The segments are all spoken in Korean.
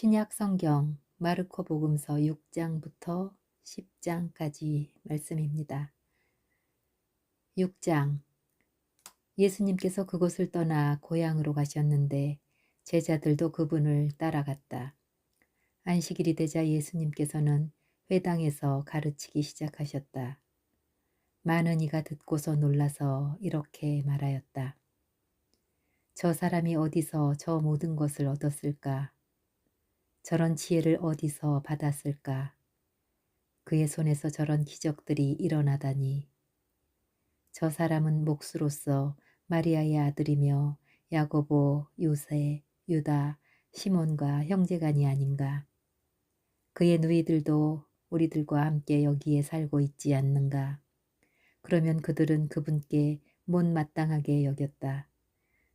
신약 성경 마르코 복음서 6장부터 10장까지 말씀입니다. 6장. 예수님께서 그곳을 떠나 고향으로 가셨는데 제자들도 그분을 따라갔다. 안식일이 되자 예수님께서는 회당에서 가르치기 시작하셨다. 많은 이가 듣고서 놀라서 이렇게 말하였다. 저 사람이 어디서 저 모든 것을 얻었을까? 저런 지혜를 어디서 받았을까? 그의 손에서 저런 기적들이 일어나다니. 저 사람은 목수로서 마리아의 아들이며 야고보, 요새, 유다, 시몬과 형제간이 아닌가. 그의 누이들도 우리들과 함께 여기에 살고 있지 않는가. 그러면 그들은 그분께 못마땅하게 여겼다.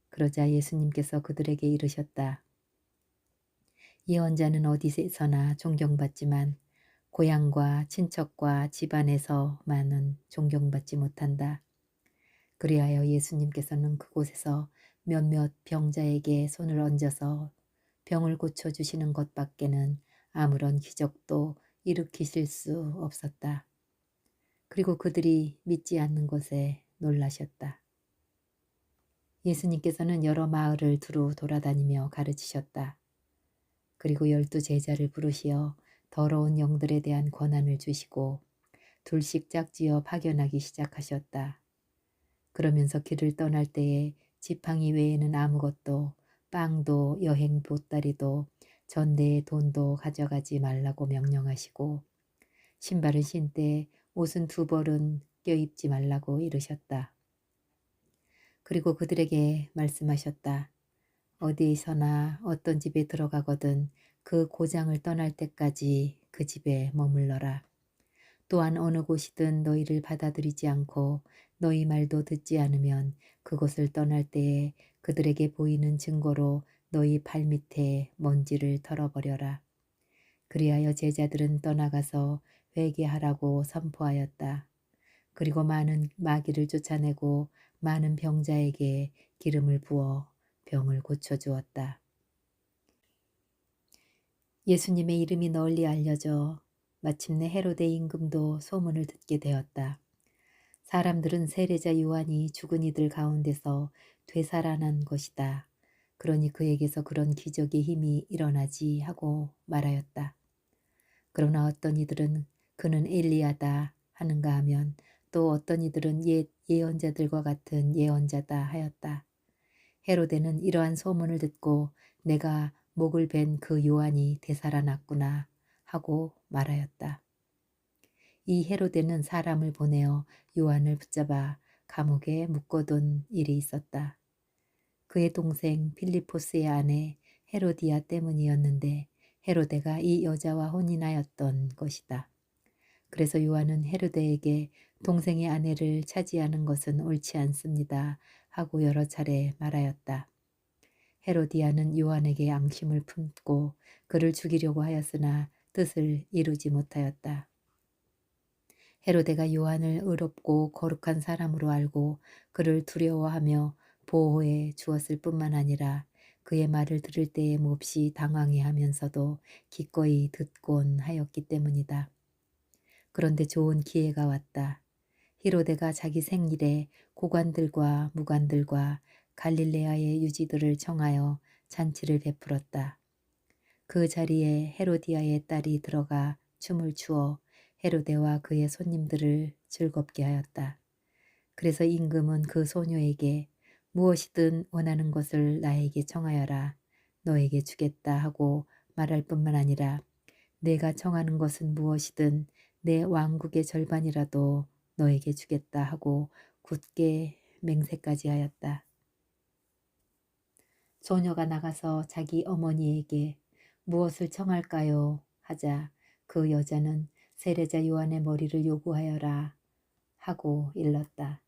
그러자 예수님께서 그들에게 이르셨다. 예언자는 어디서나 존경받지만 고향과 친척과 집안에서만은 존경받지 못한다. 그리하여 예수님께서는 그곳에서 몇몇 병자에게 손을 얹어서 병을 고쳐주시는 것밖에는 아무런 기적도 일으키실 수 없었다. 그리고 그들이 믿지 않는 것에 놀라셨다. 예수님께서는 여러 마을을 두루 돌아다니며 가르치셨다. 그리고 12 제자를 부르시어 더러운 영들에 대한 권한을 주시고 둘씩 짝지어 파견하기 시작하셨다. 그러면서 길을 떠날 때에 지팡이 외에는 아무것도 빵도 여행 보따리도 전대의 돈도 가져가지 말라고 명령하시고 신발은 신되 옷은 2벌은 껴입지 말라고 이르셨다. 그리고 그들에게 말씀하셨다. 어디서나 어떤 집에 들어가거든 그 고장을 떠날 때까지 그 집에 머물러라. 또한 어느 곳이든 너희를 받아들이지 않고 너희 말도 듣지 않으면 그곳을 떠날 때에 그들에게 보이는 증거로 너희 발밑에 먼지를 털어버려라. 그리하여 제자들은 떠나가서 회개하라고 선포하였다. 그리고 많은 마귀를 쫓아내고 많은 병자에게 기름을 부어 병을 고쳐주었다. 예수님의 이름이 널리 알려져 마침내 헤로데 임금도 소문을 듣게 되었다. 사람들은 세례자 요한이 죽은 이들 가운데서 되살아난 것이다. 그러니 그에게서 그런 기적의 힘이 일어나지 하고 말하였다. 그러나 어떤 이들은 그는 엘리야다 하는가 하면 또 어떤 이들은 옛 예언자들과 같은 예언자다 하였다. 헤로데는 이러한 소문을 듣고 내가 목을 벤 그 요한이 되살아났구나 하고 말하였다. 이 헤로데는 사람을 보내어 요한을 붙잡아 감옥에 묶어둔 일이 있었다. 그의 동생 필리포스의 아내 헤로디아 때문이었는데 헤로데가 이 여자와 혼인하였던 것이다. 그래서 요한은 헤로데에게 동생의 아내를 차지하는 것은 옳지 않습니다 하고 여러 차례 말하였다. 헤로디아는 요한에게 앙심을 품고 그를 죽이려고 하였으나 뜻을 이루지 못하였다. 헤로데가 요한을 의롭고 거룩한 사람으로 알고 그를 두려워하며 보호해 주었을 뿐만 아니라 그의 말을 들을 때에 몹시 당황해하면서도 기꺼이 듣곤 하였기 때문이다. 그런데 좋은 기회가 왔다. 헤로데가 자기 생일에 고관들과 무관들과 갈릴레아의 유지들을 청하여 잔치를 베풀었다. 그 자리에 헤로디아의 딸이 들어가 춤을 추어 헤로데와 그의 손님들을 즐겁게 하였다. 그래서 임금은 그 소녀에게 무엇이든 원하는 것을 나에게 청하여라. 너에게 주겠다 하고 말할 뿐만 아니라 내가 청하는 것은 무엇이든 내 왕국의 절반이라도 너에게 주겠다 하고 굳게 맹세까지 하였다. 소녀가 나가서 자기 어머니에게 무엇을 청할까요? 하자 그 여자는 세례자 요한의 머리를 요구하여라 하고 일렀다.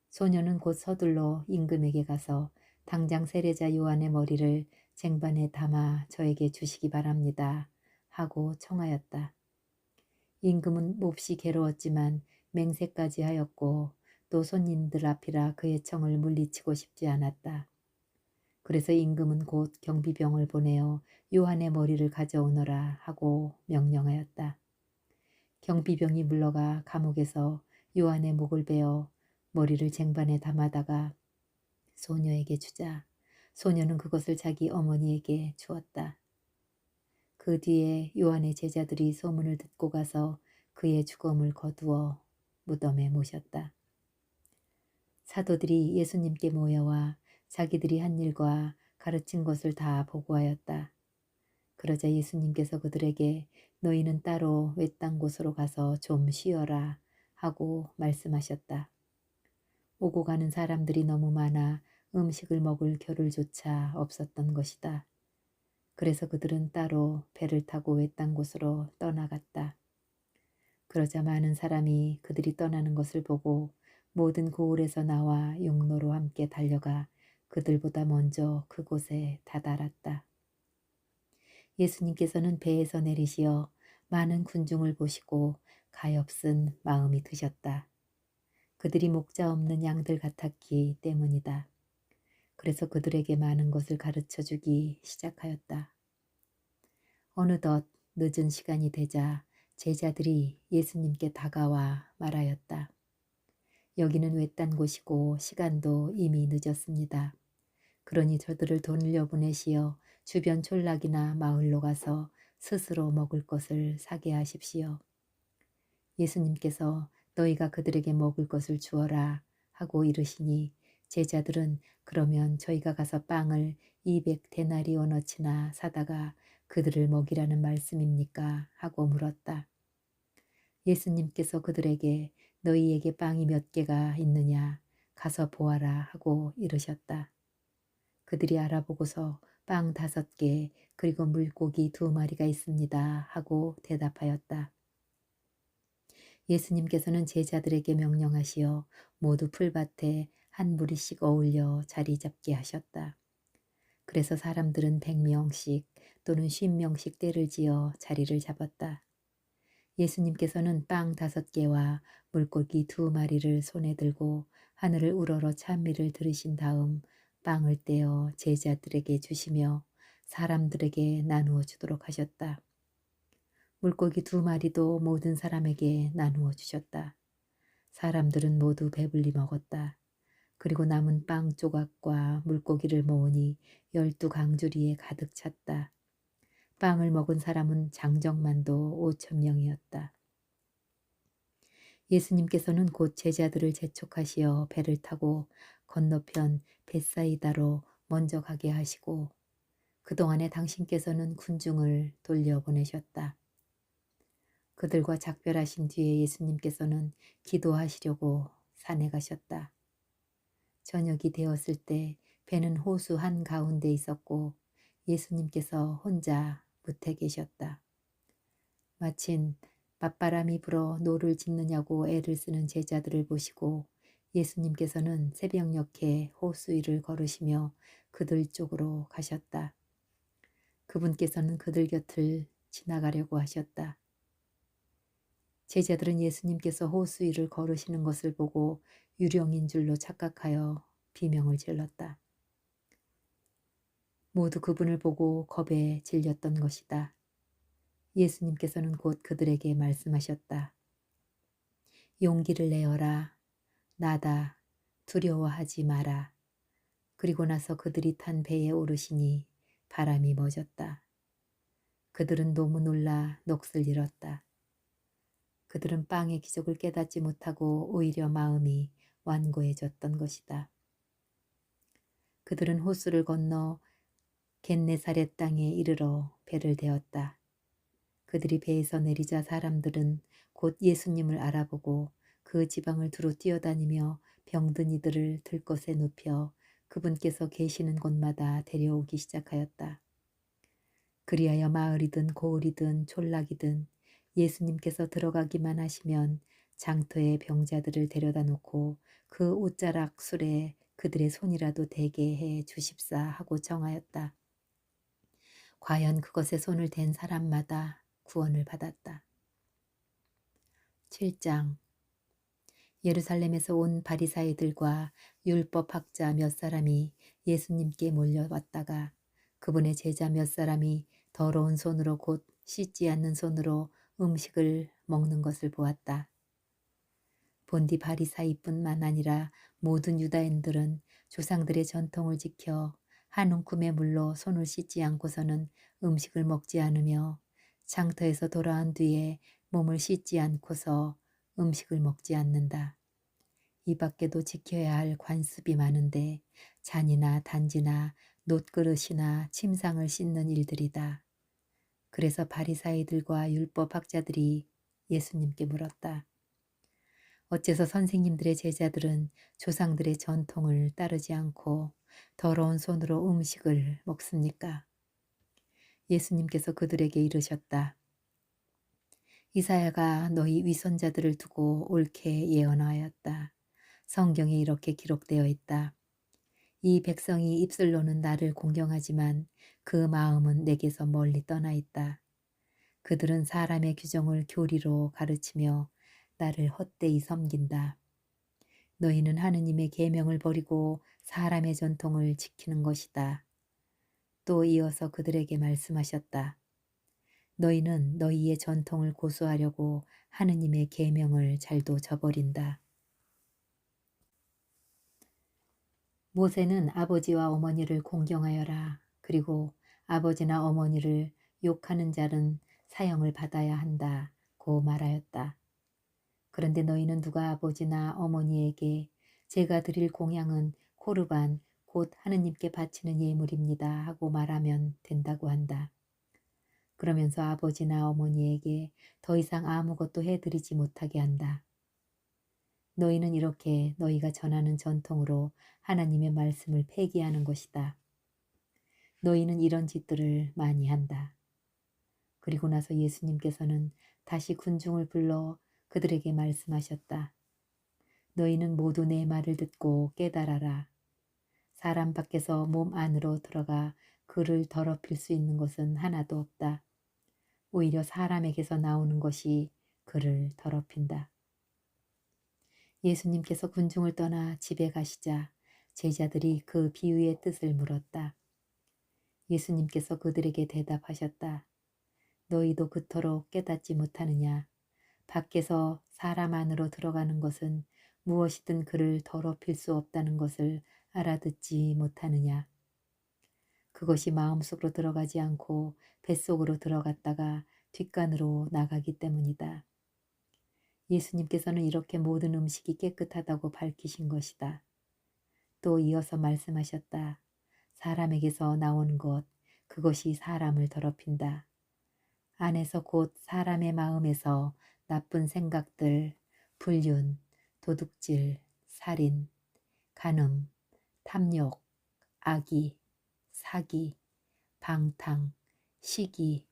소녀는 곧 서둘러 임금에게 가서 당장 세례자 요한의 머리를 쟁반에 담아 저에게 주시기 바랍니다 하고 청하였다. 임금은 몹시 괴로웠지만 맹세까지 하였고 또 손님들 앞이라 그의 청을 물리치고 싶지 않았다. 그래서 임금은 곧 경비병을 보내어 요한의 머리를 가져오너라 하고 명령하였다. 경비병이 물러가 감옥에서 요한의 목을 베어 머리를 쟁반에 담아다가 소녀에게 주자 소녀는 그것을 자기 어머니에게 주었다. 그 뒤에 요한의 제자들이 소문을 듣고 가서 그의 죽음을 거두어 무덤에 모셨다. 사도들이 예수님께 모여와 자기들이 한 일과 가르친 것을 다 보고하였다. 그러자 예수님께서 그들에게 너희는 따로 외딴 곳으로 가서 좀 쉬어라 하고 말씀하셨다. 오고 가는 사람들이 너무 많아 음식을 먹을 겨를조차 없었던 것이다. 그래서 그들은 따로 배를 타고 외딴 곳으로 떠나갔다. 그러자 많은 사람이 그들이 떠나는 것을 보고 모든 고을에서 나와 용로로 함께 달려가 그들보다 먼저 그곳에 다다랐다. 예수님께서는 배에서 내리시어 많은 군중을 보시고 가엾은 마음이 드셨다. 그들이 목자 없는 양들 같았기 때문이다. 그래서 그들에게 많은 것을 가르쳐 주기 시작하였다. 어느덧 늦은 시간이 되자 제자들이 예수님께 다가와 말하였다. 여기는 외딴 곳이고 시간도 이미 늦었습니다. 그러니 저들을 돌려보내시어 주변 촌락이나 마을로 가서 스스로 먹을 것을 사게 하십시오. 예수님께서 너희가 그들에게 먹을 것을 주어라 하고 이르시니 제자들은 그러면 저희가 가서 빵을 200데나리오너치나 사다가 그들을 먹이라는 말씀입니까? 하고 물었다. 예수님께서 그들에게 너희에게 빵이 몇 개가 있느냐 가서 보아라 하고 이르셨다. 그들이 알아보고서 빵 5개 그리고 물고기 2마리가 있습니다 하고 대답하였다. 예수님께서는 제자들에게 명령하시어 모두 풀밭에 한 무리씩 어울려 자리 잡게 하셨다. 그래서 사람들은 100명씩 또는 50명씩 떼를 지어 자리를 잡았다. 예수님께서는 빵 5개와 물고기 2마리를 손에 들고 하늘을 우러러 찬미를 들으신 다음 빵을 떼어 제자들에게 주시며 사람들에게 나누어 주도록 하셨다. 물고기 2마리도 모든 사람에게 나누어 주셨다. 사람들은 모두 배불리 먹었다. 그리고 남은 빵 조각과 물고기를 모으니 12강주리에 가득 찼다. 빵을 먹은 사람은 장정만도 5,000명이었다. 예수님께서는 곧 제자들을 재촉하시어 배를 타고 건너편 벳사이다로 먼저 가게 하시고 그동안에 당신께서는 군중을 돌려보내셨다. 그들과 작별하신 뒤에 예수님께서는 기도하시려고 산에 가셨다. 저녁이 되었을 때 배는 호수 한가운데 있었고 예수님께서 혼자 묻혀 계셨다. 마침 맞바람이 불어 노를 짓느냐고 애를 쓰는 제자들을 보시고 예수님께서는 새벽녘에 호수 위를 걸으시며 그들 쪽으로 가셨다. 그분께서는 그들 곁을 지나가려고 하셨다. 제자들은 예수님께서 호수 위를 걸으시는 것을 보고 유령인 줄로 착각하여 비명을 질렀다. 모두 그분을 보고 겁에 질렸던 것이다. 예수님께서는 곧 그들에게 말씀하셨다. 용기를 내어라. 나다. 두려워하지 마라. 그리고 나서 그들이 탄 배에 오르시니 바람이 멎었다. 그들은 너무 놀라 넋을 잃었다. 그들은 빵의 기적을 깨닫지 못하고 오히려 마음이 완고해졌던 것이다. 그들은 호수를 건너 겟네사렛 땅에 이르러 배를 대었다. 그들이 배에서 내리자 사람들은 곧 예수님을 알아보고 그 지방을 두루 뛰어다니며 병든 이들을 들것에 눕혀 그분께서 계시는 곳마다 데려오기 시작하였다. 그리하여 마을이든 고을이든 촌락이든 예수님께서 들어가기만 하시면 장터에 병자들을 데려다 놓고 그 옷자락 술에 그들의 손이라도 대게 해 주십사 하고 정하였다. 과연 그것에 손을 댄 사람마다 구원을 받았다. 7장 예루살렘에서 온 바리사이들과 율법학자 몇 사람이 예수님께 몰려왔다가 그분의 제자 몇 사람이 더러운 손으로 곧 씻지 않는 손으로 음식을 먹는 것을 보았다. 본디 바리사이뿐만 아니라 모든 유다인들은 조상들의 전통을 지켜 한 움큼의 물로 손을 씻지 않고서는 음식을 먹지 않으며 장터에서 돌아온 뒤에 몸을 씻지 않고서 음식을 먹지 않는다. 이 밖에도 지켜야 할 관습이 많은데 잔이나 단지나 놋그릇이나 침상을 씻는 일들이다. 그래서 바리사이들과 율법학자들이 예수님께 물었다. 어째서 선생님들의 제자들은 조상들의 전통을 따르지 않고 더러운 손으로 음식을 먹습니까? 예수님께서 그들에게 이르셨다. 이사야가 너희 위선자들을 두고 옳게 예언하였다. 성경에 이렇게 기록되어 있다. 이 백성이 입술로는 나를 공경하지만 그 마음은 내게서 멀리 떠나 있다. 그들은 사람의 규정을 교리로 가르치며 나를 헛되이 섬긴다. 너희는 하느님의 계명을 버리고 사람의 전통을 지키는 것이다. 또 이어서 그들에게 말씀하셨다. 너희는 너희의 전통을 고수하려고 하느님의 계명을 잘도 저버린다. 모세는 아버지와 어머니를 공경하여라. 그리고 아버지나 어머니를 욕하는 자는 사형을 받아야 한다고 말하였다. 그런데 너희는 누가 아버지나 어머니에게 제가 드릴 공양은 코르반 곧 하느님께 바치는 예물입니다 하고 말하면 된다고 한다. 그러면서 아버지나 어머니에게 더 이상 아무것도 해드리지 못하게 한다. 너희는 이렇게 너희가 전하는 전통으로 하나님의 말씀을 폐기하는 것이다. 너희는 이런 짓들을 많이 한다. 그리고 나서 예수님께서는 다시 군중을 불러 그들에게 말씀하셨다. 너희는 모두 내 말을 듣고 깨달아라. 사람 밖에서 몸 안으로 들어가 그를 더럽힐 수 있는 것은 하나도 없다. 오히려 사람에게서 나오는 것이 그를 더럽힌다. 예수님께서 군중을 떠나 집에 가시자 제자들이 그 비유의 뜻을 물었다. 예수님께서 그들에게 대답하셨다. 너희도 그토록 깨닫지 못하느냐? 밖에서 사람 안으로 들어가는 것은 무엇이든 그를 더럽힐 수 없다는 것을 알아듣지 못하느냐? 그것이 마음속으로 들어가지 않고 뱃속으로 들어갔다가 뒷간으로 나가기 때문이다. 예수님께서는 이렇게 모든 음식이 깨끗하다고 밝히신 것이다. 또 이어서 말씀하셨다. 사람에게서 나오는 것, 그것이 사람을 더럽힌다. 안에서 곧 사람의 마음에서 나쁜 생각들, 불륜, 도둑질, 살인, 간음, 탐욕, 악의, 사기, 방탕, 시기,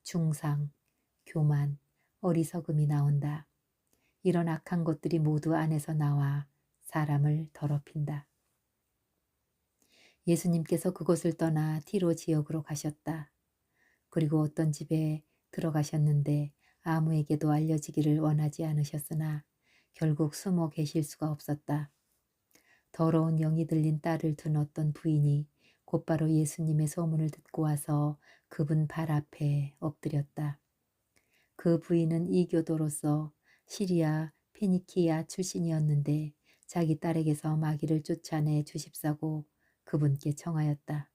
중상, 교만, 어리석음이 나온다. 이런 악한 것들이 모두 안에서 나와 사람을 더럽힌다. 예수님께서 그곳을 떠나 티로 지역으로 가셨다. 그리고 어떤 집에 들어가셨는데 아무에게도 알려지기를 원하지 않으셨으나 결국 숨어 계실 수가 없었다. 더러운 영이 들린 딸을 둔 어떤 부인이 곧바로 예수님의 소문을 듣고 와서 그분 발 앞에 엎드렸다. 그 부인은 이교도로서 시리아 페니키아 출신이었는데 자기 딸에게서 마귀를 쫓아내 주십사고 그분께 청하였다.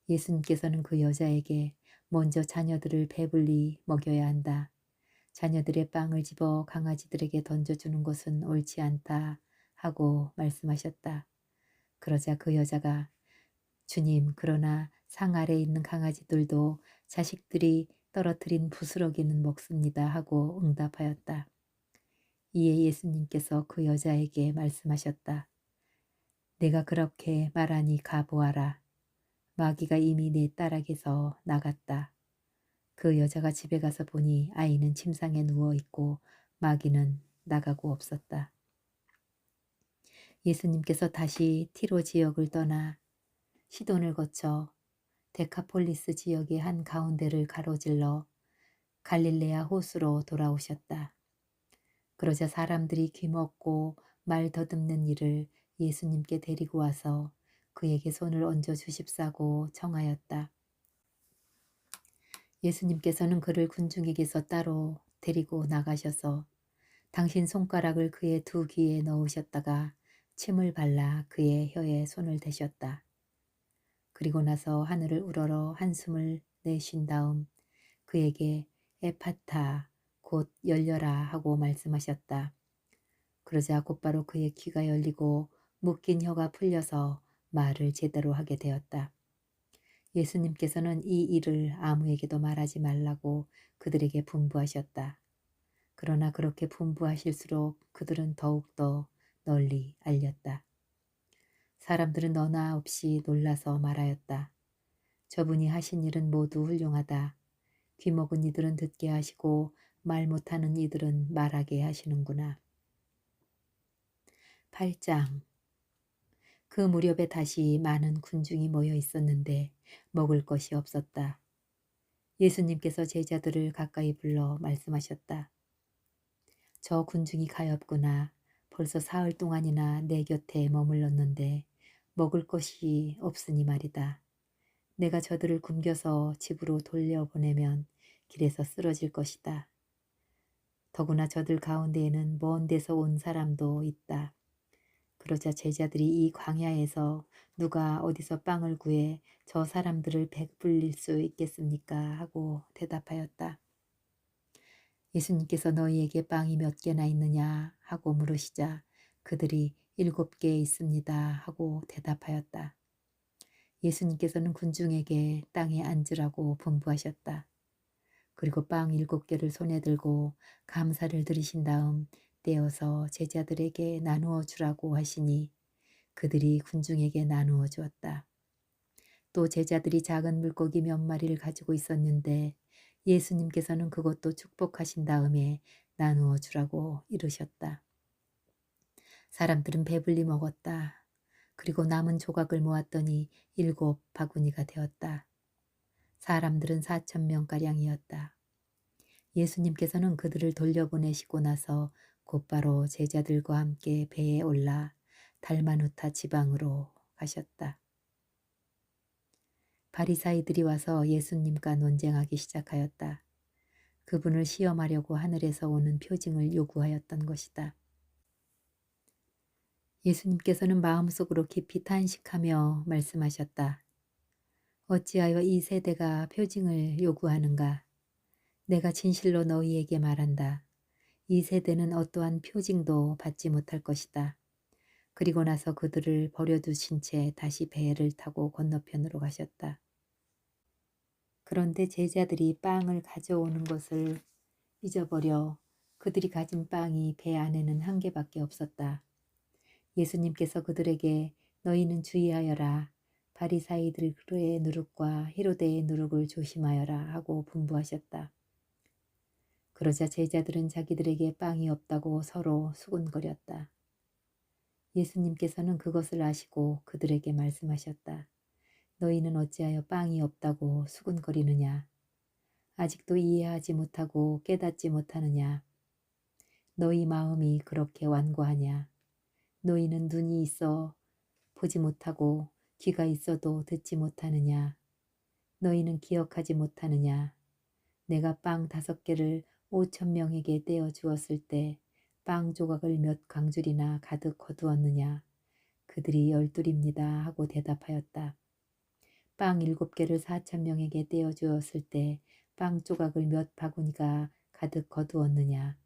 예수님께서는 그 여자에게 먼저 자녀들을 배불리 먹여야 한다. 자녀들의 빵을 집어 강아지들에게 던져주는 것은 옳지 않다 하고 말씀하셨다. 그러자 그 여자가 주님, 그러나 상 아래에 있는 강아지들도 자식들이 떨어뜨린 부스러기는 먹습니다 하고 응답하였다. 이에 예수님께서 그 여자에게 말씀하셨다. 내가 그렇게 말하니 가보아라. 마귀가 이미 내 딸에게서 나갔다. 그 여자가 집에 가서 보니 아이는 침상에 누워있고 마귀는 나가고 없었다. 예수님께서 다시 티로 지역을 떠나 시돈을 거쳐 데카폴리스 지역의 한 가운데를 가로질러 갈릴레아 호수로 돌아오셨다. 그러자 사람들이 귀먹고 말 더듬는 이를 예수님께 데리고 와서 그에게 손을 얹어 주십사고 청하였다. 예수님께서는 그를 군중에게서 따로 데리고 나가셔서 당신 손가락을 그의 두 귀에 넣으셨다가 침을 발라 그의 혀에 손을 대셨다. 그리고 나서 하늘을 우러러 한숨을 내쉰 다음 그에게 에파타 곧 열려라 하고 말씀하셨다. 그러자 곧바로 그의 귀가 열리고 묶인 혀가 풀려서 말을 제대로 하게 되었다. 예수님께서는 이 일을 아무에게도 말하지 말라고 그들에게 분부하셨다. 그러나 그렇게 분부하실수록 그들은 더욱더 널리 알렸다. 사람들은 너나 없이 놀라서 말하였다. 저분이 하신 일은 모두 훌륭하다. 귀먹은 이들은 듣게 하시고 말 못하는 이들은 말하게 하시는구나. 8장. 그 무렵에 다시 많은 군중이 모여 있었는데 먹을 것이 없었다. 예수님께서 제자들을 가까이 불러 말씀하셨다. 저 군중이 가엾구나. 벌써 사흘 동안이나 내 곁에 머물렀는데 먹을 것이 없으니 말이다. 내가 저들을 굶겨서 집으로 돌려보내면 길에서 쓰러질 것이다. 더구나 저들 가운데에는 먼 데서 온 사람도 있다. 그러자 제자들이 이 광야에서 누가 어디서 빵을 구해 저 사람들을 배불릴 수 있겠습니까? 하고 대답하였다. 예수님께서 너희에게 빵이 몇 개나 있느냐 하고 물으시자 그들이 7개 있습니다 하고 대답하였다. 예수님께서는 군중에게 땅에 앉으라고 분부하셨다. 그리고 빵 7개를 손에 들고 감사를 드리신 다음 떼어서 제자들에게 나누어 주라고 하시니 그들이 군중에게 나누어 주었다. 또 제자들이 작은 물고기 몇 마리를 가지고 있었는데 예수님께서는 그것도 축복하신 다음에 나누어 주라고 이르셨다. 사람들은 배불리 먹었다. 그리고 남은 조각을 모았더니 7바구니가 되었다. 사람들은 4,000명가량이었다. 예수님께서는 그들을 돌려보내시고 나서 곧바로 제자들과 함께 배에 올라 달마누타 지방으로 가셨다. 바리사이들이 와서 예수님과 논쟁하기 시작하였다. 그분을 시험하려고 하늘에서 오는 표징을 요구하였던 것이다. 예수님께서는 마음속으로 깊이 탄식하며 말씀하셨다. 어찌하여 이 세대가 표징을 요구하는가? 내가 진실로 너희에게 말한다. 이 세대는 어떠한 표징도 받지 못할 것이다. 그리고 나서 그들을 버려두신 채 다시 배를 타고 건너편으로 가셨다. 그런데 제자들이 빵을 가져오는 것을 잊어버려 그들이 가진 빵이 배 안에는 1개밖에 없었다. 예수님께서 그들에게 너희는 주의하여라. 바리사이들의 누룩과 헤로데의 누룩을 조심하여라 하고 분부하셨다. 그러자 제자들은 자기들에게 빵이 없다고 서로 수군거렸다. 예수님께서는 그것을 아시고 그들에게 말씀하셨다. 너희는 어찌하여 빵이 없다고 수군거리느냐? 아직도 이해하지 못하고 깨닫지 못하느냐? 너희 마음이 그렇게 완고하냐? 너희는 눈이 있어 보지 못하고 귀가 있어도 듣지 못하느냐? 너희는 기억하지 못하느냐? 내가 빵 5개를 5,000명에게 떼어 주었을 때 빵 조각을 몇 강줄이나 가득 거두었느냐? 그들이 12입니다 하고 대답하였다. 빵 7개를 4,000명에게 떼어 주었을 때 빵 조각을 몇 바구니가 가득 거두었느냐?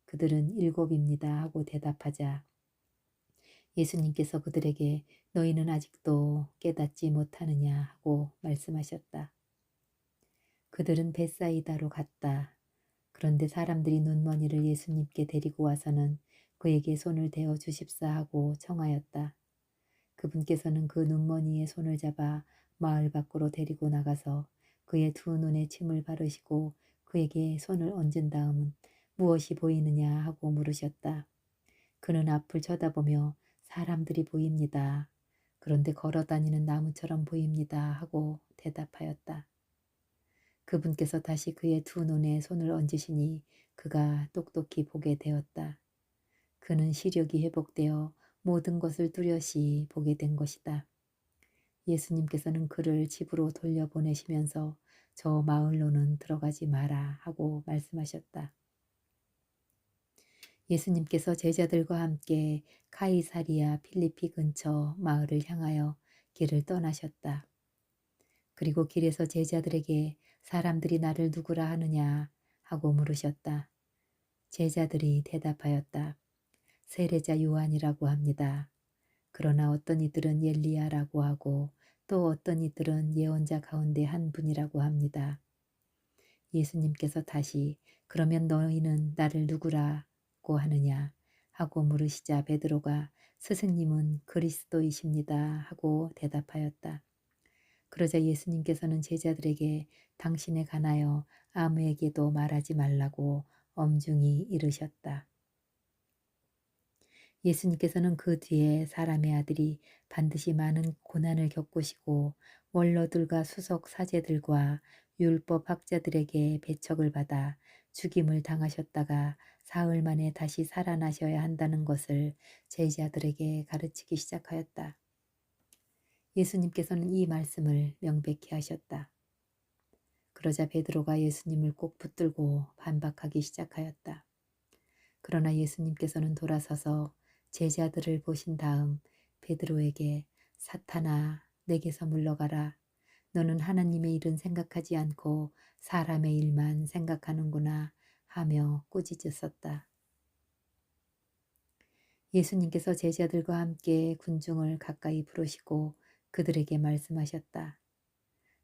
그들은 7입니다 하고 대답하자 예수님께서 그들에게 너희는 아직도 깨닫지 못하느냐 하고 말씀하셨다. 그들은 벳사이다로 갔다. 그런데 사람들이 눈먼이를 예수님께 데리고 와서는 그에게 손을 대어 주십사 하고 청하였다. 그분께서는 그 눈먼이의 손을 잡아 마을 밖으로 데리고 나가서 그의 두 눈에 침을 바르시고 그에게 손을 얹은 다음은 무엇이 보이느냐 하고 물으셨다. 그는 앞을 쳐다보며 사람들이 보입니다. 그런데 걸어다니는 나무처럼 보입니다 하고 대답하였다. 그분께서 다시 그의 두 눈에 손을 얹으시니 그가 똑똑히 보게 되었다. 그는 시력이 회복되어 모든 것을 뚜렷이 보게 된 것이다. 예수님께서는 그를 집으로 돌려보내시면서 저 마을로는 들어가지 마라 하고 말씀하셨다. 예수님께서 제자들과 함께 카이사리아 필리피 근처 마을을 향하여 길을 떠나셨다. 그리고 길에서 제자들에게 사람들이 나를 누구라 하느냐 하고 물으셨다. 제자들이 대답하였다. 세례자 요한이라고 합니다. 그러나 어떤 이들은 엘리야라고 하고 또 어떤 이들은 예언자 가운데 한 분이라고 합니다. 예수님께서 다시 그러면 너희는 나를 누구라고 하느냐 하고 물으시자 베드로가 스승님은 그리스도이십니다 하고 대답하였다. 그러자 예수님께서는 제자들에게 당신에 관하여 아무에게도 말하지 말라고 엄중히 이르셨다. 예수님께서는 그 뒤에 사람의 아들이 반드시 많은 고난을 겪으시고 원로들과 수석 사제들과 율법 학자들에게 배척을 받아 죽임을 당하셨다가 사흘 만에 다시 살아나셔야 한다는 것을 제자들에게 가르치기 시작하였다. 예수님께서는 이 말씀을 명백히 하셨다. 그러자 베드로가 예수님을 꼭 붙들고 반박하기 시작하였다. 그러나 예수님께서는 돌아서서 제자들을 보신 다음 베드로에게 사탄아 내게서 물러가라. 너는 하나님의 일은 생각하지 않고 사람의 일만 생각하는구나 하며 꾸짖었었다. 예수님께서 제자들과 함께 군중을 가까이 부르시고 그들에게 말씀하셨다.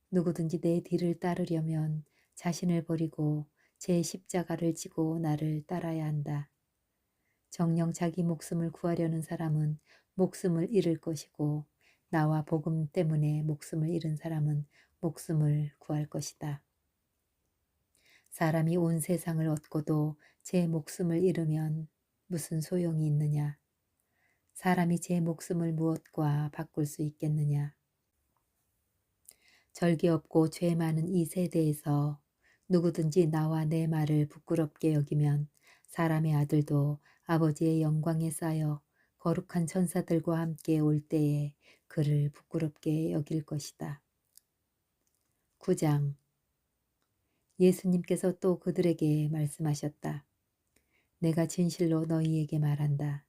누구든지 내 뒤를 따르려면 자신을 버리고 제 십자가를 지고 나를 따라야 한다. 정녕 자기 목숨을 구하려는 사람은 목숨을 잃을 것이고 나와 복음 때문에 목숨을 잃은 사람은 목숨을 구할 것이다. 사람이 온 세상을 얻고도 제 목숨을 잃으면 무슨 소용이 있느냐? 사람이 제 목숨을 무엇과 바꿀 수 있겠느냐? 절개 없고 죄 많은 이 세대에서 누구든지 나와 내 말을 부끄럽게 여기면 사람의 아들도 아버지의 영광에 쌓여 거룩한 천사들과 함께 올 때에 그를 부끄럽게 여길 것이다. 9장 예수님께서 또 그들에게 말씀하셨다. 내가 진실로 너희에게 말한다.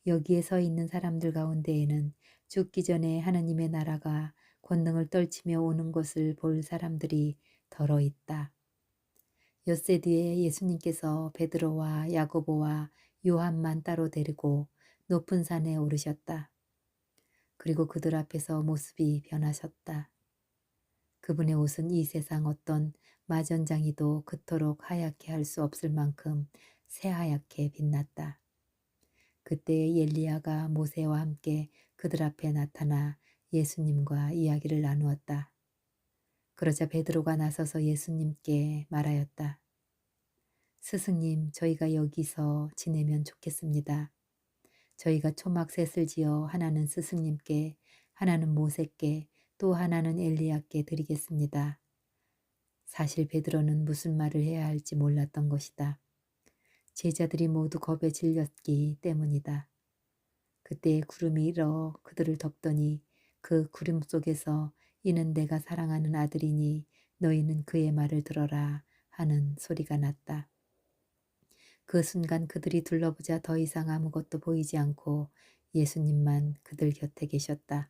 여기에 서 있는 사람들 가운데에는 죽기 전에 하나님의 나라가 권능을 떨치며 오는 것을 볼 사람들이 더러 있다. 엿새 뒤에 예수님께서 베드로와 야고보와 요한만 따로 데리고 높은 산에 오르셨다. 그리고 그들 앞에서 모습이 변하셨다. 그분의 옷은 이 세상 어떤 마전장이도 그토록 하얗게 할 수 없을 만큼 새하얗게 빛났다. 그때 엘리야가 모세와 함께 그들 앞에 나타나 예수님과 이야기를 나누었다. 그러자 베드로가 나서서 예수님께 말하였다. 스승님, 저희가 여기서 지내면 좋겠습니다. 저희가 초막 셋을 지어 하나는 스승님께, 하나는 모세께, 또 하나는 엘리야께 드리겠습니다. 사실 베드로는 무슨 말을 해야 할지 몰랐던 것이다. 제자들이 모두 겁에 질렸기 때문이다. 그때 구름이 일어 그들을 덮더니 그 구름 속에서 이는 내가 사랑하는 아들이니 너희는 그의 말을 들어라 하는 소리가 났다. 그 순간 그들이 둘러보자 더 이상 아무것도 보이지 않고 예수님만 그들 곁에 계셨다.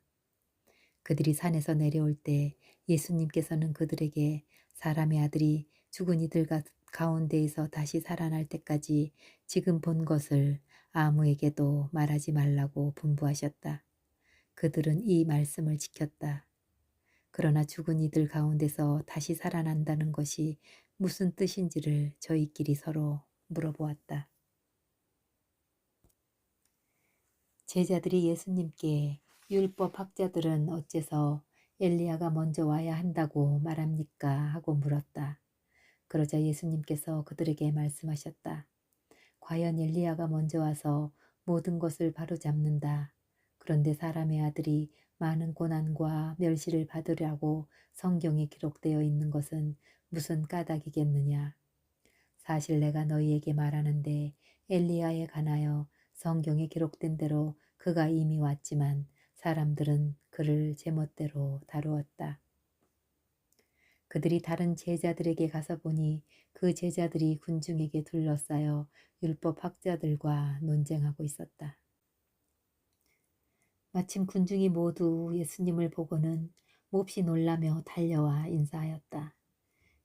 그들이 산에서 내려올 때 예수님께서는 그들에게 사람의 아들이 죽은 이들 가운데에서 다시 살아날 때까지 지금 본 것을 아무에게도 말하지 말라고 분부하셨다. 그들은 이 말씀을 지켰다. 그러나 죽은 이들 가운데서 다시 살아난다는 것이 무슨 뜻인지를 저희끼리 서로 물어보았다. 제자들이 예수님께 율법 학자들은 어째서 엘리야가 먼저 와야 한다고 말합니까? 하고 물었다. 그러자 예수님께서 그들에게 말씀하셨다. 과연 엘리야가 먼저 와서 모든 것을 바로잡는다. 그런데 사람의 아들이 많은 고난과 멸시를 받으라고 성경에 기록되어 있는 것은 무슨 까닭이겠느냐. 사실 내가 너희에게 말하는데 엘리야에 관하여 성경에 기록된 대로 그가 이미 왔지만 사람들은 그를 제멋대로 다루었다. 그들이 다른 제자들에게 가서 보니 그 제자들이 군중에게 둘러싸여 율법 학자들과 논쟁하고 있었다. 마침 군중이 모두 예수님을 보고는 몹시 놀라며 달려와 인사하였다.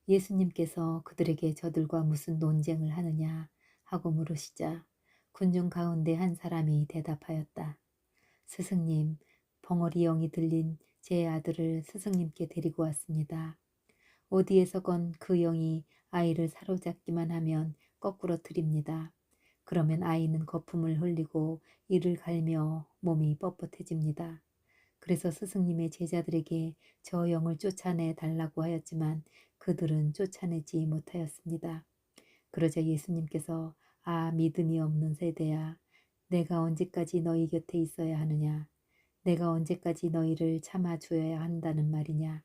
예수님께서 그들에게 저들과 무슨 논쟁을 하느냐 하고 물으시자 군중 가운데 한 사람이 대답하였다. 스승님, 벙어리 영이 들린 제 아들을 스승님께 데리고 왔습니다. 어디에서건 그 영이 아이를 사로잡기만 하면 거꾸로 드립니다. 그러면 아이는 거품을 흘리고 이를 갈며 몸이 뻣뻣해집니다. 그래서 스승님의 제자들에게 저 영을 쫓아내 달라고 하였지만 그들은 쫓아내지 못하였습니다. 그러자 예수님께서 믿음이 없는 세대야, 내가 언제까지 너희 곁에 있어야 하느냐? 내가 언제까지 너희를 참아주어야 한다는 말이냐?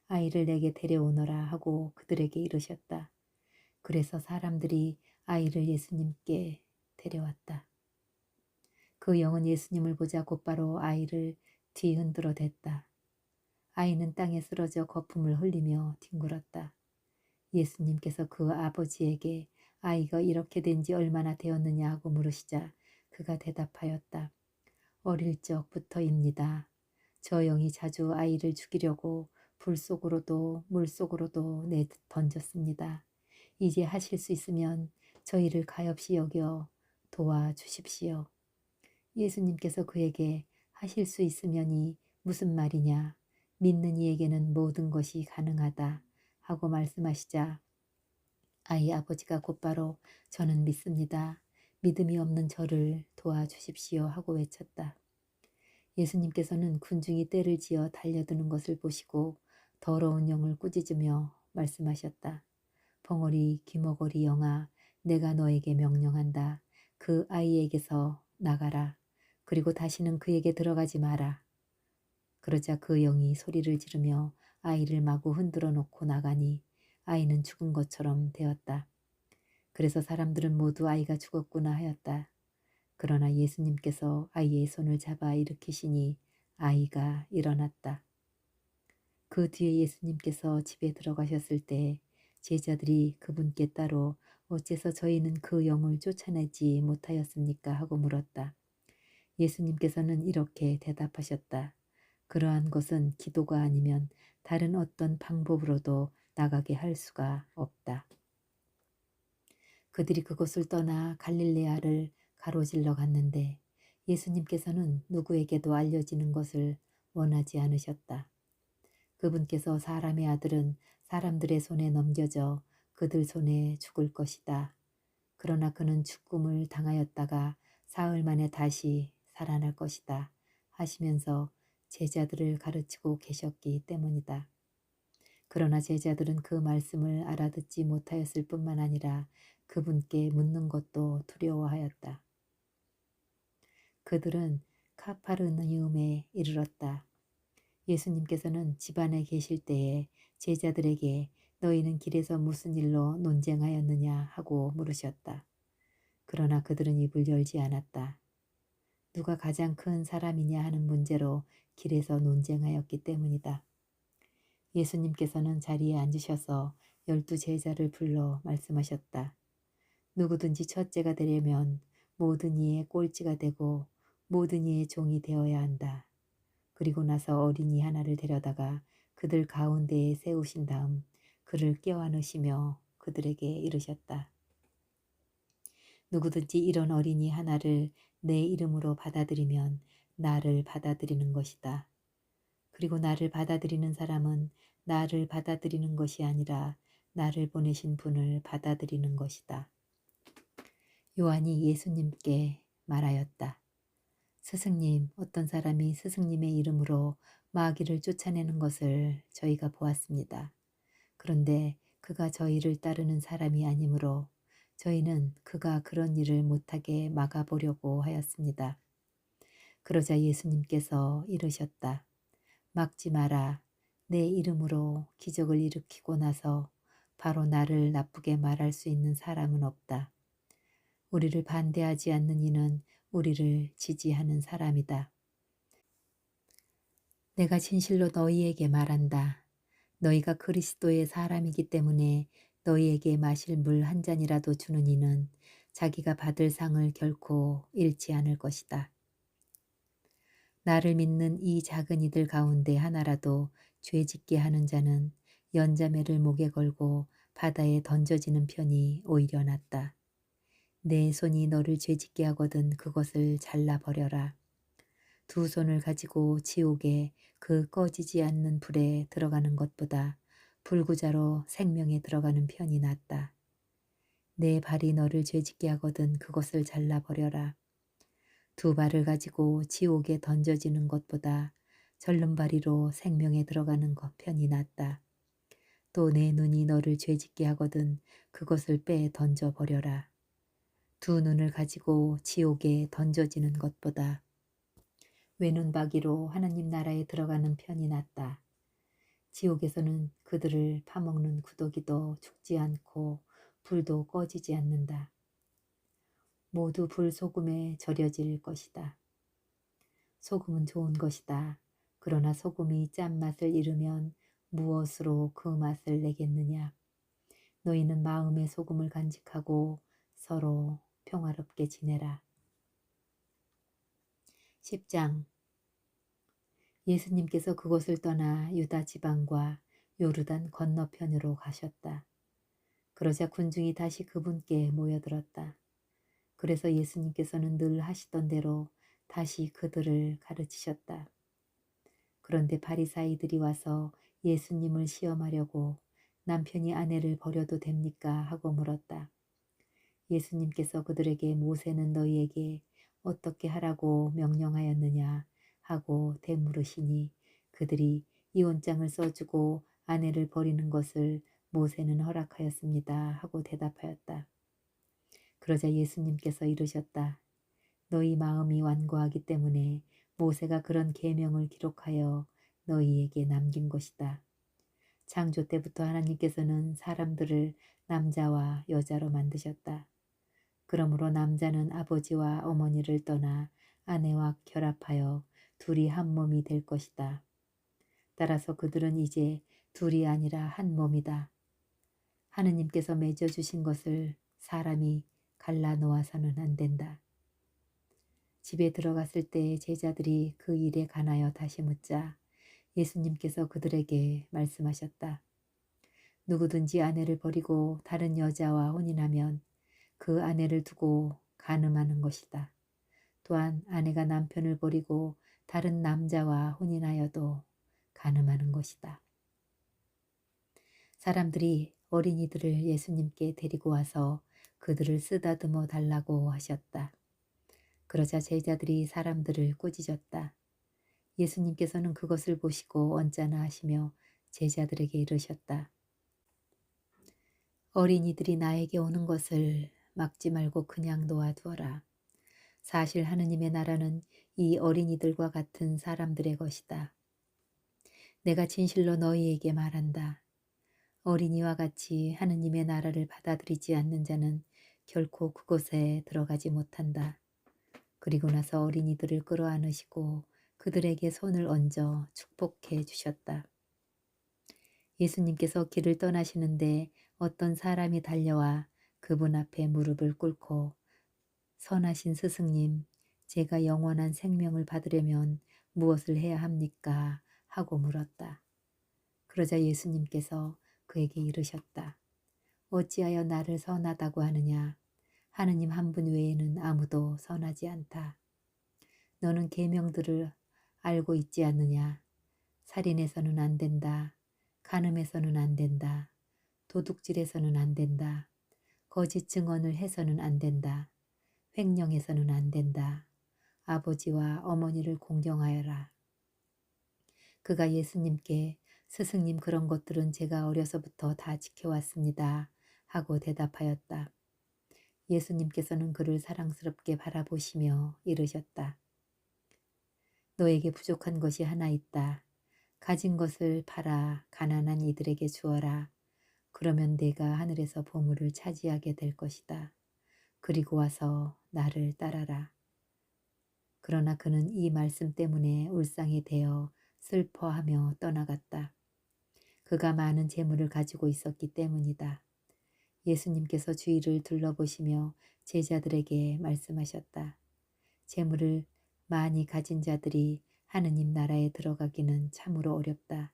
아이를 내게 데려오너라 하고 그들에게 이르셨다. 그래서 사람들이 아이를 예수님께 데려왔다. 그 영은 예수님을 보자 곧바로 아이를 뒤흔들어 댔다. 아이는 땅에 쓰러져 거품을 흘리며 뒹굴었다. 예수님께서 그 아버지에게 아이가 이렇게 된 지 얼마나 되었느냐 하고 물으시자 그가 대답하였다. 어릴 적부터입니다. 저 영이 자주 아이를 죽이려고 불 속으로도 물 속으로도 던졌습니다. 이제 하실 수 있으면 저희를 가엾이 여겨 도와주십시오. 예수님께서 그에게 하실 수 있으면이 무슨 말이냐, 믿는 이에게는 모든 것이 가능하다 하고 말씀하시자 아이 아버지가 곧바로 저는 믿습니다. 믿음이 없는 저를 도와주십시오 하고 외쳤다. 예수님께서는 군중이 떼를 지어 달려드는 것을 보시고 더러운 영을 꾸짖으며 말씀하셨다. 벙어리 귀머거리 영아, 내가 너에게 명령한다. 그 아이에게서 나가라. 그리고 다시는 그에게 들어가지 마라. 그러자 그 영이 소리를 지르며 아이를 마구 흔들어 놓고 나가니 아이는 죽은 것처럼 되었다. 그래서 사람들은 모두 아이가 죽었구나 하였다. 그러나 예수님께서 아이의 손을 잡아 일으키시니 아이가 일어났다. 그 뒤에 예수님께서 집에 들어가셨을 때 제자들이 그분께 따로 어째서 저희는 그 영을 쫓아내지 못하였습니까? 하고 물었다. 예수님께서는 이렇게 대답하셨다. 그러한 것은 기도가 아니면 다른 어떤 방법으로도 나가게 할 수가 없다. 그들이 그곳을 떠나 갈릴레아를 가로질러 갔는데 예수님께서는 누구에게도 알려지는 것을 원하지 않으셨다. 그분께서 사람의 아들은 사람들의 손에 넘겨져 그들 손에 죽을 것이다. 그러나 그는 죽음을 당하였다가 사흘 만에 다시 살아날 것이다 하시면서 제자들을 가르치고 계셨기 때문이다. 그러나 제자들은 그 말씀을 알아듣지 못하였을 뿐만 아니라 그분께 묻는 것도 두려워하였다. 그들은 카파르나움에 이르렀다. 예수님께서는 집안에 계실 때에 제자들에게 너희는 길에서 무슨 일로 논쟁하였느냐 하고 물으셨다. 그러나 그들은 입을 열지 않았다. 누가 가장 큰 사람이냐 하는 문제로 길에서 논쟁하였기 때문이다. 예수님께서는 자리에 앉으셔서 12 제자를 불러 말씀하셨다. 누구든지 첫째가 되려면 모든 이의 꼴찌가 되고 모든 이의 종이 되어야 한다. 그리고 나서 어린이 하나를 데려다가 그들 가운데에 세우신 다음 그를 껴안으시며 그들에게 이르셨다. 누구든지 이런 어린이 하나를 내 이름으로 받아들이면 나를 받아들이는 것이다. 그리고 나를 받아들이는 사람은 나를 받아들이는 것이 아니라 나를 보내신 분을 받아들이는 것이다. 요한이 예수님께 말하였다. 스승님, 어떤 사람이 스승님의 이름으로 마귀를 쫓아내는 것을 저희가 보았습니다. 그런데 그가 저희를 따르는 사람이 아니므로 저희는 그가 그런 일을 못하게 막아보려고 하였습니다. 그러자 예수님께서 이르셨다. 막지 마라. 내 이름으로 기적을 일으키고 나서 바로 나를 나쁘게 말할 수 있는 사람은 없다. 우리를 반대하지 않는 이는 우리를 지지하는 사람이다. 내가 진실로 너희에게 말한다. 너희가 그리스도의 사람이기 때문에 너희에게 마실 물 한 잔이라도 주는 이는 자기가 받을 상을 결코 잃지 않을 것이다. 나를 믿는 이 작은 이들 가운데 하나라도 죄짓게 하는 자는 연자매를 목에 걸고 바다에 던져지는 편이 오히려 낫다. 내 손이 너를 죄짓게 하거든 그것을 잘라버려라. 두 손을 가지고 지옥에 그 꺼지지 않는 불에 들어가는 것보다 불구자로 생명에 들어가는 편이 낫다. 내 발이 너를 죄짓게 하거든 그것을 잘라버려라. 두 발을 가지고 지옥에 던져지는 것보다 절름발이로 생명에 들어가는 것 편이 낫다. 또 내 눈이 너를 죄짓게 하거든 그것을 빼 던져버려라. 두 눈을 가지고 지옥에 던져지는 것보다 외눈박이로 하나님 나라에 들어가는 편이 낫다. 지옥에서는 그들을 파먹는 구더기도 죽지 않고 불도 꺼지지 않는다. 모두 불소금에 절여질 것이다. 소금은 좋은 것이다. 그러나 소금이 짠맛을 잃으면 무엇으로 그 맛을 내겠느냐. 너희는 마음의 소금을 간직하고 서로 평화롭게 지내라. 10장 예수님께서 그곳을 떠나 유다 지방과 요르단 건너편으로 가셨다. 그러자 군중이 다시 그분께 모여들었다. 그래서 예수님께서는 늘 하시던 대로 다시 그들을 가르치셨다. 그런데 바리사이들이 와서 예수님을 시험하려고 남편이 아내를 버려도 됩니까? 하고 물었다. 예수님께서 그들에게 모세는 너희에게 어떻게 하라고 명령하였느냐 하고 되물으시니 그들이 이혼장을 써주고 아내를 버리는 것을 모세는 허락하였습니다 하고 대답하였다. 그러자 예수님께서 이르셨다. 너희 마음이 완고하기 때문에 모세가 그런 계명을 기록하여 너희에게 남긴 것이다. 창조 때부터 하나님께서는 사람들을 남자와 여자로 만드셨다. 그러므로 남자는 아버지와 어머니를 떠나 아내와 결합하여 둘이 한 몸이 될 것이다. 따라서 그들은 이제 둘이 아니라 한 몸이다. 하느님께서 맺어주신 것을 사람이 갈라놓아서는 안 된다. 집에 들어갔을 때 제자들이 그 일에 관하여 다시 묻자 예수님께서 그들에게 말씀하셨다. 누구든지 아내를 버리고 다른 여자와 혼인하면 그 아내를 두고 간음하는 것이다. 또한 아내가 남편을 버리고 다른 남자와 혼인하여도 간음하는 것이다. 사람들이 어린이들을 예수님께 데리고 와서 그들을 쓰다듬어 달라고 하셨다. 그러자 제자들이 사람들을 꾸짖었다. 예수님께서는 그것을 보시고 언짢아 하시며 제자들에게 이르셨다. 어린이들이 나에게 오는 것을 막지 말고 그냥 놓아두어라. 사실 하느님의 나라는 이 어린이들과 같은 사람들의 것이다. 내가 진실로 너희에게 말한다. 어린이와 같이 하느님의 나라를 받아들이지 않는 자는 결코 그곳에 들어가지 못한다. 그리고 나서 어린이들을 끌어안으시고 그들에게 손을 얹어 축복해 주셨다. 예수님께서 길을 떠나시는데 어떤 사람이 달려와 그분 앞에 무릎을 꿇고 선하신 스승님, 제가 영원한 생명을 받으려면 무엇을 해야 합니까? 하고 물었다. 그러자 예수님께서 그에게 이르셨다. 어찌하여 나를 선하다고 하느냐? 하느님 한 분 외에는 아무도 선하지 않다. 너는 계명들을 알고 있지 않느냐? 살인해서는 안 된다. 간음해서는 안 된다. 도둑질해서는 안 된다. 거짓 증언을 해서는 안 된다. 횡령해서는 안 된다. 아버지와 어머니를 공경하여라. 그가 예수님께 스승님 그런 것들은 제가 어려서부터 다 지켜왔습니다. 하고 대답하였다. 예수님께서는 그를 사랑스럽게 바라보시며 이르셨다. 너에게 부족한 것이 하나 있다. 가진 것을 팔아 가난한 이들에게 주어라. 그러면 내가 하늘에서 보물을 차지하게 될 것이다. 그리고 와서 나를 따라라. 그러나 그는 이 말씀 때문에 울상이 되어 슬퍼하며 떠나갔다. 그가 많은 재물을 가지고 있었기 때문이다. 예수님께서 주위를 둘러보시며 제자들에게 말씀하셨다. 재물을 많이 가진 자들이 하느님 나라에 들어가기는 참으로 어렵다.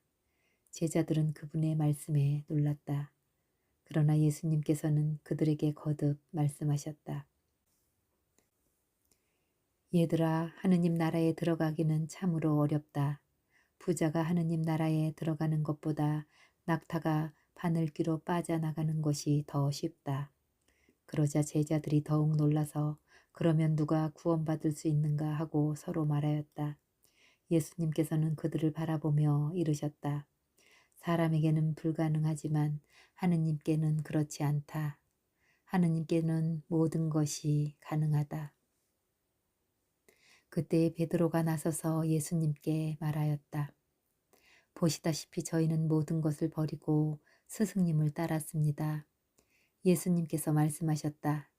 제자들은 그분의 말씀에 놀랐다. 그러나 예수님께서는 그들에게 거듭 말씀하셨다. 얘들아, 하느님 나라에 들어가기는 참으로 어렵다. 부자가 하느님 나라에 들어가는 것보다 낙타가 바늘귀로 빠져나가는 것이 더 쉽다. 그러자 제자들이 더욱 놀라서 그러면 누가 구원받을 수 있는가 하고 서로 말하였다. 예수님께서는 그들을 바라보며 이르셨다. 사람에게는 불가능하지만 하느님께는 그렇지 않다. 하느님께는 모든 것이 가능하다. 그때 베드로가 나서서 예수님께 말하였다. 보시다시피 저희는 모든 것을 버리고 스승님을 따랐습니다. 예수님께서 말씀하셨다.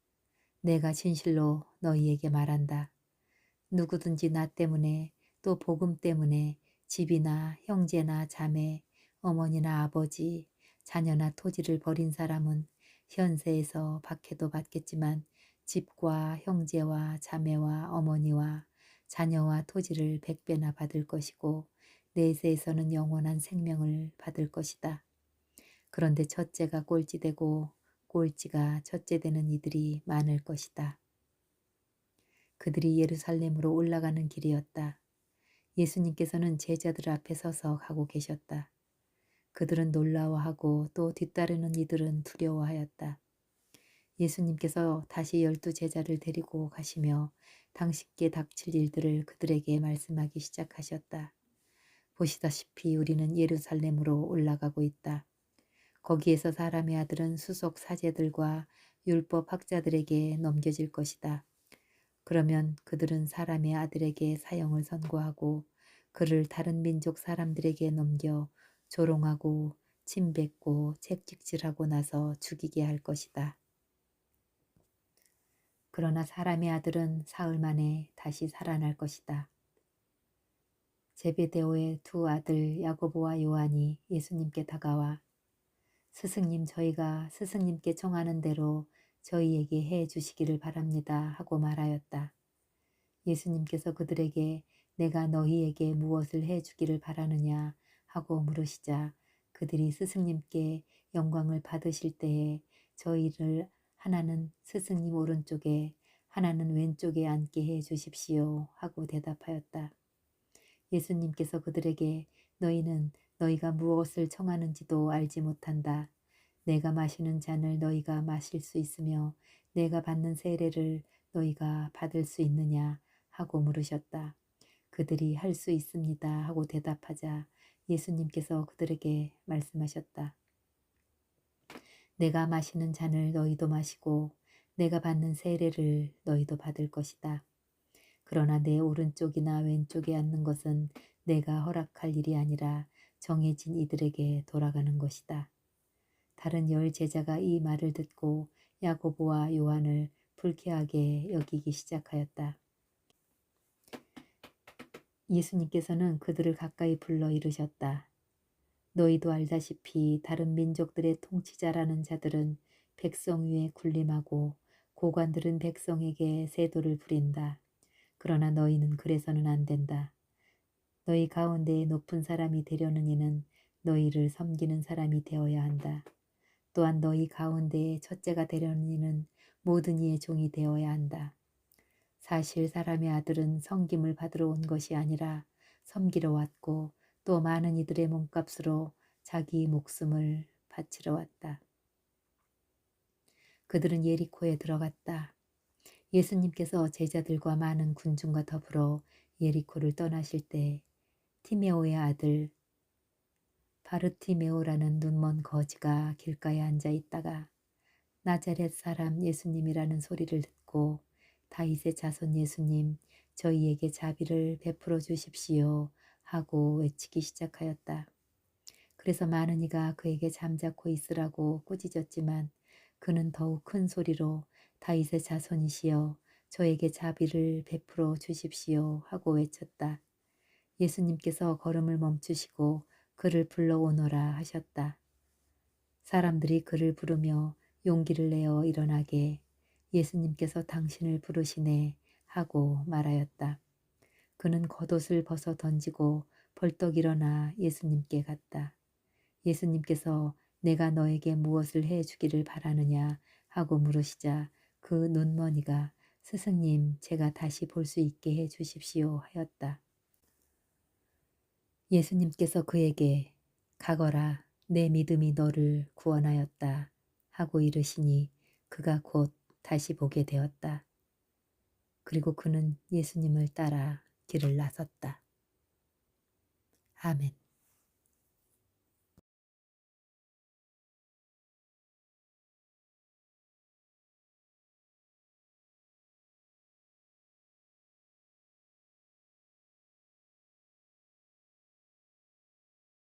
내가 진실로 너희에게 말한다. 누구든지 나 때문에 또 복음 때문에 집이나 형제나 자매, 어머니나 아버지, 자녀나 토지를 버린 사람은 현세에서 박해도 받겠지만 집과 형제와 자매와 어머니와 자녀와 토지를 100배나 받을 것이고 내세에서는 영원한 생명을 받을 것이다. 그런데 첫째가 꼴찌되고 꼴찌가 첫째 되는 이들이 많을 것이다. 그들이 예루살렘으로 올라가는 길이었다. 예수님께서는 제자들 앞에 서서 가고 계셨다. 그들은 놀라워하고 또 뒤따르는 이들은 두려워하였다. 예수님께서 다시 12 제자를 데리고 가시며 당신께 닥칠 일들을 그들에게 말씀하기 시작하셨다. 보시다시피 우리는 예루살렘으로 올라가고 있다. 거기에서 사람의 아들은 수석 사제들과 율법 학자들에게 넘겨질 것이다. 그러면 그들은 사람의 아들에게 사형을 선고하고 그를 다른 민족 사람들에게 넘겨 조롱하고 침뱉고 채찍질하고 나서 죽이게 할 것이다. 그러나 사람의 아들은 사흘 만에 다시 살아날 것이다. 제베데오의 두 아들 야고보와 요한이 예수님께 다가와 스승님, 저희가 스승님께 청하는 대로 저희에게 해 주시기를 바랍니다 하고 말하였다. 예수님께서 그들에게 내가 너희에게 무엇을 해 주기를 바라느냐 하고 물으시자 그들이 스승님께 영광을 받으실 때에 저희를 하나는 스승님 오른쪽에 하나는 왼쪽에 앉게 해 주십시오 하고 대답하였다. 예수님께서 그들에게 너희는 너희가 무엇을 청하는지도 알지 못한다. 내가 마시는 잔을 너희가 마실 수 있으며 내가 받는 세례를 너희가 받을 수 있느냐 하고 물으셨다. 그들이 할 수 있습니다 하고 대답하자 예수님께서 그들에게 말씀하셨다. 내가 마시는 잔을 너희도 마시고 내가 받는 세례를 너희도 받을 것이다. 그러나 내 오른쪽이나 왼쪽에 앉는 것은 내가 허락할 일이 아니라 정해진 이들에게 돌아가는 것이다. 다른 10 제자가 이 말을 듣고 야고보와 요한을 불쾌하게 여기기 시작하였다. 예수님께서는 그들을 가까이 불러 이르셨다. 너희도 알다시피 다른 민족들의 통치자라는 자들은 백성 위에 군림하고 고관들은 백성에게 세도를 부린다. 그러나 너희는 그래서는 안 된다. 너희 가운데에 높은 사람이 되려는 이는 너희를 섬기는 사람이 되어야 한다. 또한 너희 가운데에 첫째가 되려는 이는 모든 이의 종이 되어야 한다. 사실 사람의 아들은 섬김을 받으러 온 것이 아니라 섬기러 왔고 또 많은 이들의 몸값으로 자기 목숨을 바치러 왔다. 그들은 예리코에 들어갔다. 예수님께서 제자들과 많은 군중과 더불어 예리코를 떠나실 때 티메오의 아들 바르티메오라는 눈먼 거지가 길가에 앉아 있다가 나자렛 사람 예수님이라는 소리를 듣고 다윗의 자손 예수님, 저희에게 자비를 베풀어 주십시오 하고 외치기 시작하였다. 그래서 많은 이가 그에게 잠자코 있으라고 꾸짖었지만 그는 더욱 큰 소리로 다윗의 자손이시여 저에게 자비를 베풀어 주십시오 하고 외쳤다. 예수님께서 걸음을 멈추시고 그를 불러오너라 하셨다. 사람들이 그를 부르며 용기를 내어 일어나게 예수님께서 당신을 부르시네 하고 말하였다. 그는 겉옷을 벗어 던지고 벌떡 일어나 예수님께 갔다. 예수님께서 내가 너에게 무엇을 해 주기를 바라느냐 하고 물으시자 그 눈머니가 스승님 제가 다시 볼 수 있게 해 주십시오 하였다. 예수님께서 그에게 가거라 내 믿음이 너를 구원하였다 하고 이르시니 그가 곧 다시 보게 되었다. 그리고 그는 예수님을 따라 길을 나섰다. 아멘.